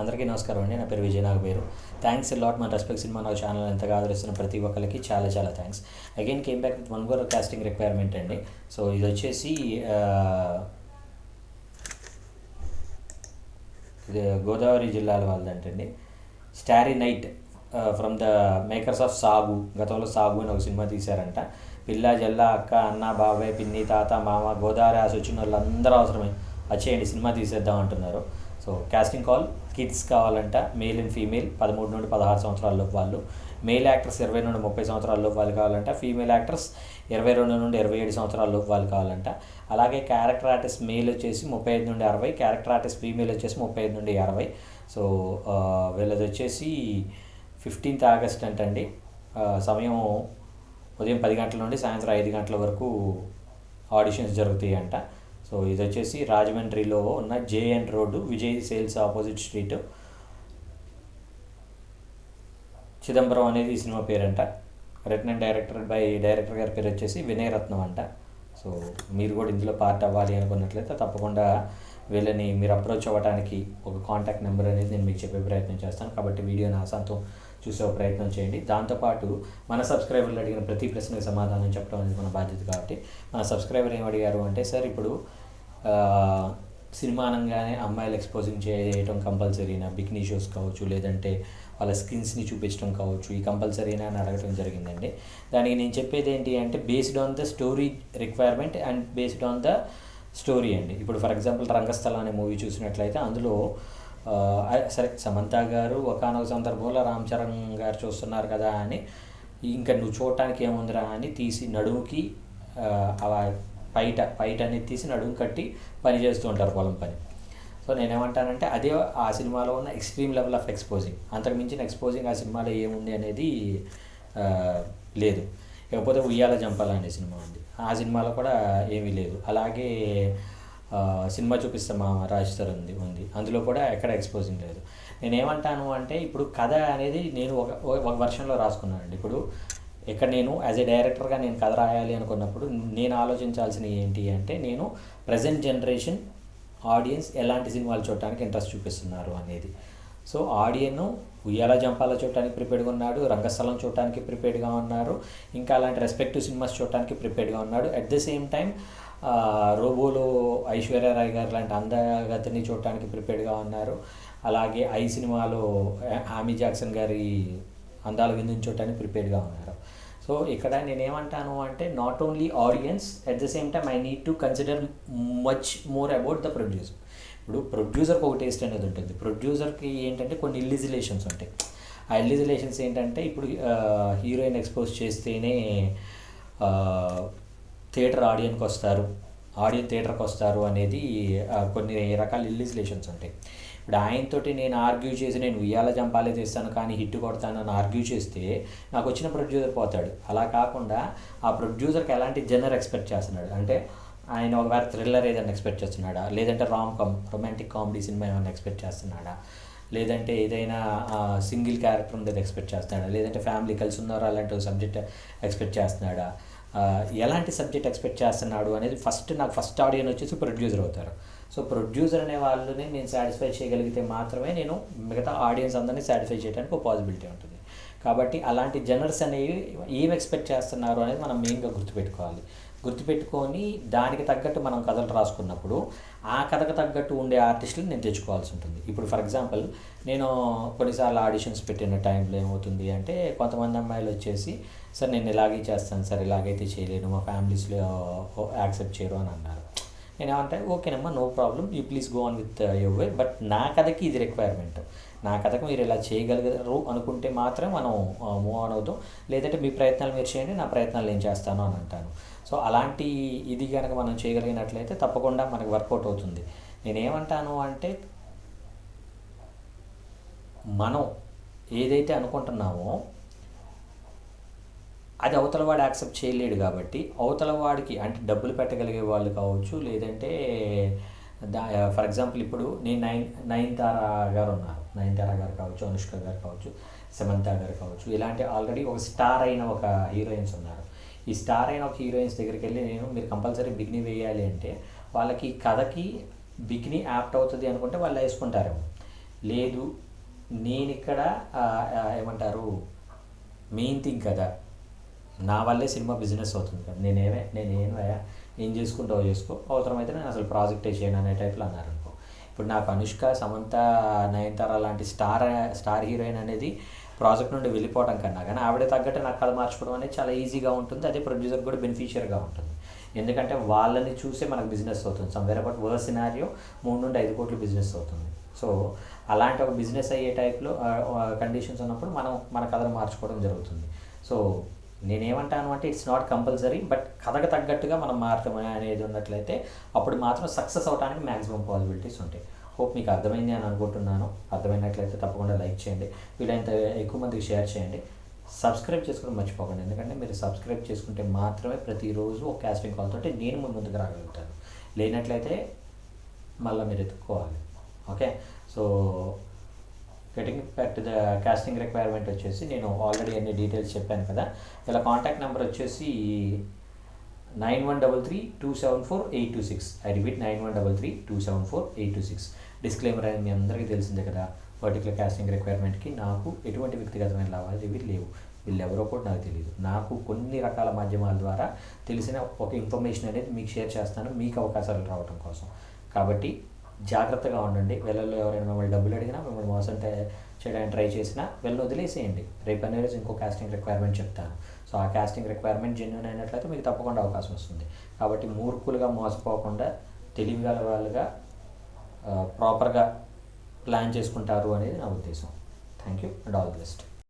అందరికీ నమస్కారం అండి. నా పేరు విజయ్ నాగపేరు. థ్యాంక్స్ లాట్ మన రెస్పెక్ట్ సినిమా నా ఛానల్ ఎంతగా ఆదరిస్తున్న ప్రతి ఒక్కరికి చాలా చాలా thanks. Again came back with one more casting requirement అండి. సో ఇది వచ్చేసి ఇది గోదావరి జిల్లాల వాళ్ళదంటండి. Starry night from the makers of Sagu. గతంలో సాగు అని ఒక సినిమా తీశారంట. పిల్ల జల్ల అక్క అన్న బాబాయ్ పిన్ని తాత మామ గోదావరి ఆశ వచ్చిన వాళ్ళందరూ అవసరమే వచ్చేయండి సినిమా తీసేద్దాం అంటున్నారు. సో కాస్టింగ్ కాల్ కిడ్స్ కావాలంట. మేల్ అండ్ ఫీమేల్ 13 నుండి 16 సంవత్సరాలలోపు వాళ్ళు. మేల్ యాక్టర్స్ 20 నుండి 30 సంవత్సరాలలోపు వాళ్ళు కావాలంట. ఫీమేల్ యాక్టర్స్ 22 నుండి 27 సంవత్సరాలలోపు వాళ్ళు కావాలంట. అలాగే క్యారెక్టర్ ఆర్టిస్ట్ మేల్ వచ్చేసి 35 నుండి 60, క్యారెక్టర్ ఆర్టిస్ట్ ఫీమేల్ వచ్చేసి 35 నుండి 60. సో వీళ్ళది వచ్చేసి 15th ఆగస్ట్ అంటండి. సమయం ఉదయం 10 గంటల నుండి సాయంత్రం 5 గంటల వరకు ఆడిషన్స్ జరుగుతాయి అంట. సో ఇది వచ్చేసి రాజమండ్రిలో ఉన్న JN road, Vijay Sales opposite street, Chidambaram అనేది ఈ సినిమా పేరంట. రిటన్ అండ్ డైరెక్టర్ గారి పేరు వచ్చేసి వినయ్ రత్నం అంట. సో మీరు కూడా ఇందులో పార్ట్ అవ్వాలి అనుకున్నట్లయితే తప్పకుండా వీళ్ళని మీరు అప్రోచ్ అవ్వడానికి ఒక కాంటాక్ట్ నెంబర్ అనేది నేను మీకు చెప్పే ప్రయత్నం చేస్తాను. కాబట్టి వీడియోని ఆశాంతం చూసే ప్రయత్నం చేయండి. దాంతోపాటు మన సబ్స్క్రైబర్లు అడిగిన ప్రతి ప్రశ్నకు సమాధానం చెప్పడం అనేది మన బాధ్యత. కాబట్టి మన సబ్స్క్రైబర్ ఏం అడిగారు అంటే, సార్ ఇప్పుడు సినిమా అనగానే అమ్మాయిలు ఎక్స్పోజింగ్ చేయడం కంపల్సరీనా, బికినీ షోస్ కావచ్చు, లేదంటే వాళ్ళ స్కిన్స్ని చూపించడం కావచ్చు, ఈ కంపల్సరీనా అని అడగడం జరిగిందండి. దానికి నేను చెప్పేది ఏంటి అంటే, based on the story requirement and based on the story అండి. ఇప్పుడు ఫర్ ఎగ్జాంపుల్ రంగస్థలం అనే మూవీ చూసినట్లయితే అందులో సరే సమంత గారు ఒకానొక సందర్భంలో రామ్ చరణ్ గారు చూస్తున్నారు కదా అని, ఇంకా నువ్వు చూడటానికి ఏముందిరా అని తీసి నడుముకి పైట అనేది తీసి నడుము కట్టి పని చేస్తూ ఉంటారు, పొలం పని. సో నేనేమంటానంటే అదే ఆ సినిమాలో ఉన్న ఎక్స్ట్రీమ్ లెవెల్ ఆఫ్ ఎక్స్పోజింగ్. అంతకు మించిన ఎక్స్పోజింగ్ ఆ సినిమాలో ఏముంది అనేది లేదు. ఇకపోతే ఉయ్యాల జంపాల అనే సినిమా ఉంది, ఆ సినిమాలో కూడా ఏమీ లేదు. అలాగే సినిమా చూపిస్తామా రాజ్ తరుణ్ ఉంది, అందులో కూడా ఎక్కడ ఎక్స్పోజింగ్ లేదు. నేనేమంటాను అంటే, ఇప్పుడు కథ అనేది నేను ఒక వర్షన్లో రాసుకున్నానండి. ఇప్పుడు ఇక్కడ నేను యాజ్ ఏ డైరెక్టర్గా నేను కథ రాయాలి అనుకున్నప్పుడు నేను ఆలోచించాల్సినవి ఏంటి అంటే, నేను ప్రజెంట్ జనరేషన్ ఆడియన్స్ ఎలాంటి సినిమాలు చూడటానికి ఇంట్రెస్ట్ చూపిస్తున్నారు అనేది. సో ఆడియన్ ఉయ్యాల జంపాల చూడటానికి ప్రిపేర్డ్గా ఉన్నాడు, రంగస్థలం చూడటానికి ప్రిపేర్డ్గా ఉన్నారు, ఇంకా అలాంటి రెస్పెక్టివ్ సినిమాస్ చూడటానికి ప్రిపేర్డ్గా ఉన్నాడు. At the same time రోబోలో Aishwarya Rai గారు లాంటి అందగతిని చూడటానికి ప్రిపేర్డ్గా ఉన్నారు. అలాగే ఐ సినిమాలో ఆమీ జాక్సన్ గారి అందాల విందుని చూడటానికి ప్రిపేర్డ్గా ఉన్నారు. సో ఇక్కడ నేనేమంటాను అంటే, not only audience, at the same time I need to consider much more about the producer. ఇప్పుడు ప్రొడ్యూసర్కి ఒక టేస్ట్ అనేది ఉంటుంది. ప్రొడ్యూసర్కి ఏంటంటే కొన్ని ఇల్లిజిలేషన్స్ ఉంటాయి. ఆ ఇల్లిజిలేషన్స్ ఏంటంటే, ఇప్పుడు హీరోయిన్ ఎక్స్పోజ్ చేస్తేనే ఆడియన్ థియేటర్కి వస్తారు అనేది కొన్ని రకాల ఇల్లిజిలేషన్స్ ఉంటాయి. ఇప్పుడు ఆయనతోటి నేను ఆర్గ్యూ చేసి నేను ఉయ్యాల జంపాలే తీస్తాను కానీ హిట్ కొడతాను అని ఆర్గ్యూ చేస్తే నాకు వచ్చిన ప్రొడ్యూసర్ పోతాడు. అలా కాకుండా ఆ ప్రొడ్యూసర్కి ఎలాంటి జనర్ ఎక్స్పెక్ట్ చేస్తున్నాడు అంటే, ఆయన ఒకవేళ థ్రిల్లర్ ఏదైనా ఎక్స్పెక్ట్ చేస్తున్నాడా, లేదంటే రొమాంటిక్ కామెడీ సినిమా ఏమైనా ఎక్స్పెక్ట్ చేస్తున్నాడా, లేదంటే ఏదైనా సింగిల్ క్యారెక్టర్ ఉండేది ఎక్స్పెక్ట్ చేస్తున్నాడా, లేదంటే ఫ్యామిలీ కలిసి ఉన్నారా అలాంటి సబ్జెక్ట్ ఎక్స్పెక్ట్ చేస్తున్నాడా, ఎలాంటి సబ్జెక్ట్ ఎక్స్పెక్ట్ చేస్తున్నాడు అనేది ఫస్ట్ ఆడియన్ వచ్చేసి ప్రొడ్యూసర్ అవుతారు. సో ప్రొడ్యూసర్ అనే వాళ్ళని నేను సాటిస్ఫై చేయగలిగితే మాత్రమే నేను మిగతా ఆడియన్స్ అందరినీ సాటిస్ఫై చేయడానికి ఒక పాసిబిలిటీ ఉంటుంది. కాబట్టి అలాంటి జనర్స్ అనేవి ఏం ఎక్స్పెక్ట్ చేస్తున్నారు అనేది మనం మెయిన్గా గుర్తుపెట్టుకొని దానికి తగ్గట్టు మనం కథలు రాసుకున్నప్పుడు ఆ కథకు తగ్గట్టు ఉండే ఆర్టిస్టులు నేను తెచ్చుకోవాల్సి ఉంటుంది. ఇప్పుడు ఫర్ ఎగ్జాంపుల్ నేను కొన్నిసార్లు ఆడిషన్స్ పెట్టిన టైంలో ఏమవుతుంది అంటే, కొంతమంది అమ్మాయిలు వచ్చేసి సార్ నేను ఇలాగే చేస్తాను సార్, ఇలాగైతే చేయలేను, మా ఫ్యామిలీస్లో యాక్సెప్ట్ చేయరు అని అన్నారు. నేనేమంటే, ఓకేనమ్మా no problem, you please go on with your way, but నా కథకి ఇది రిక్వైర్మెంట్, నా కథకు మీరు ఇలా చేయగలగరు అనుకుంటే మాత్రం మనం మూవ్ ఆన్ అవుతాం, లేదంటే మీ ప్రయత్నాలు మీరు చేయండి, నా ప్రయత్నాలు నేను చేస్తాను అని అంటాను. సో అలాంటి ఇది కనుక మనం చేయగలిగినట్లయితే తప్పకుండా మనకు వర్కౌట్ అవుతుంది. నేనేమంటాను అంటే, మనం ఏదైతే అనుకుంటున్నామో అది అవతల వాడు యాక్సెప్ట్ చేయలేడు. కాబట్టి అవతల వాడికి అంటే డబ్బులు పెట్టగలిగే వాళ్ళు కావచ్చు, లేదంటే ఫర్ ఎగ్జాంపుల్ ఇప్పుడు నేను నయనతార గారు ఉన్నారు, నయనతార గారు కావచ్చు, అనుష్క గారు కావచ్చు, సమంత గారు కావచ్చు, ఇలాంటి ఆల్రెడీ ఒక స్టార్ అయిన ఒక హీరోయిన్స్ ఉన్నారు. ఈ స్టార్ అయిన ఒక హీరోయిన్స్ దగ్గరికి వెళ్ళి మీరు కంపల్సరీ బికినీ వేయాలి అంటే వాళ్ళకి కథకి బికినీ యాప్ట్ అవుతుంది అనుకుంటే వాళ్ళు వేసుకుంటారేమో. లేదు నేను ఇక్కడ ఏమంటారు మెయిన్ థింగ్ కదా, నా వల్లే సినిమా బిజినెస్ అవుతుంది కదా, ఏం చేసుకుంటావో చేసుకో, అవసరమైతే నేను అసలు ప్రాజెక్టే చేయను అనే టైప్లో అన్నారనుకో. ఇప్పుడు నాకు అనుష్క, సమంత, నయనతార లాంటి స్టార్ హీరోయిన్ అనేది ప్రాజెక్ట్ నుండి వెళ్ళిపోవడం కన్నా కానీ ఆవిడ తగ్గట్టు నాకు కథ మార్చుకోవడం అనేది చాలా ఈజీగా ఉంటుంది. అదే ప్రొడ్యూసర్ కూడా బెనిఫిషియర్గా ఉంటుంది. ఎందుకంటే వాళ్ళని చూసే మనకు బిజినెస్ అవుతుంది. సమ్వేర్ అబౌట్ వర్స్ సినారియో 3 నుండి 5 కోట్లు బిజినెస్ అవుతుంది. సో అలాంటి ఒక బిజినెస్ అయ్యే టైప్లో కండిషన్స్ ఉన్నప్పుడు మన కథను మార్చుకోవడం జరుగుతుంది. సో నేనేమంటాను అంటే ఇట్స్ నాట్ కంపల్సరీ, బట్ కథకు తగ్గట్టుగా మనం మారటం అనేది ఉన్నట్లయితే అప్పుడు మాత్రం సక్సెస్ అవడానికి మ్యాక్సిమం పాసిబిలిటీస్ ఉంటాయి. హోప్ మీకు అర్థమైంది అని అనుకుంటున్నాను. అర్థమైనట్లయితే తప్పకుండా లైక్ చేయండి, వీలైనంత ఎక్కువ మందికి షేర్ చేయండి, సబ్స్క్రైబ్ చేసుకోవడం మర్చిపోకండి. ఎందుకంటే మీరు సబ్స్క్రైబ్ చేసుకుంటే మాత్రమే ప్రతిరోజు ఒక కాస్టింగ్ కాల్ తోటి నేను ముందుకు రాగలుగుతాను. లేనట్లయితే మళ్ళీ మీరు ఎత్తుక్కోవాలి. Okay, so getting back to the casting requirement వచ్చేసి నేను ఆల్రెడీ అన్ని డీటెయిల్స్ చెప్పాను కదా. ఇలా కాంటాక్ట్ నెంబర్ వచ్చేసి 9133274826. I repeat 9133274826. డిస్క్లైమర్ అనేది మీ అందరికీ తెలిసిందే కదా. పర్టికులర్ కాస్టింగ్ రిక్వైర్మెంట్కి నాకు ఎటువంటి వ్యక్తిగతమైన లావాదేవీలు లేవు. వీళ్ళు ఎవరో కూడా నాకు తెలియదు. నాకు కొన్ని రకాల మాధ్యమాల ద్వారా తెలిసిన ఒక ఇన్ఫర్మేషన్ అనేది మీకు షేర్ చేస్తాను, మీకు అవకాశాలు రావడం కోసం. కాబట్టి జాగ్రత్తగా ఉండండి. వీళ్ళలో ఎవరైనా మిమ్మల్ని డబ్బులు అడిగినా, మిమ్మల్ని మోసం చేయడానికి ట్రై చేసినా వీళ్ళని వదిలేసేయండి. రేపు అనే రోజు ఇంకో కాస్టింగ్ రిక్వైర్మెంట్ చెప్తాను. సో ఆ కాస్టింగ్ రిక్వైర్మెంట్ జెన్యూన్ అయినట్లయితే మీకు తప్పకుండా అవకాశం వస్తుంది. కాబట్టి మూర్ఖులుగా మోసపోకుండా తెలివిగల వాళ్ళుగా ప్రాపర్గా ప్లాన్ చేసుకుంటారు అనేది నా ఉద్దేశం. Thank you and all the best.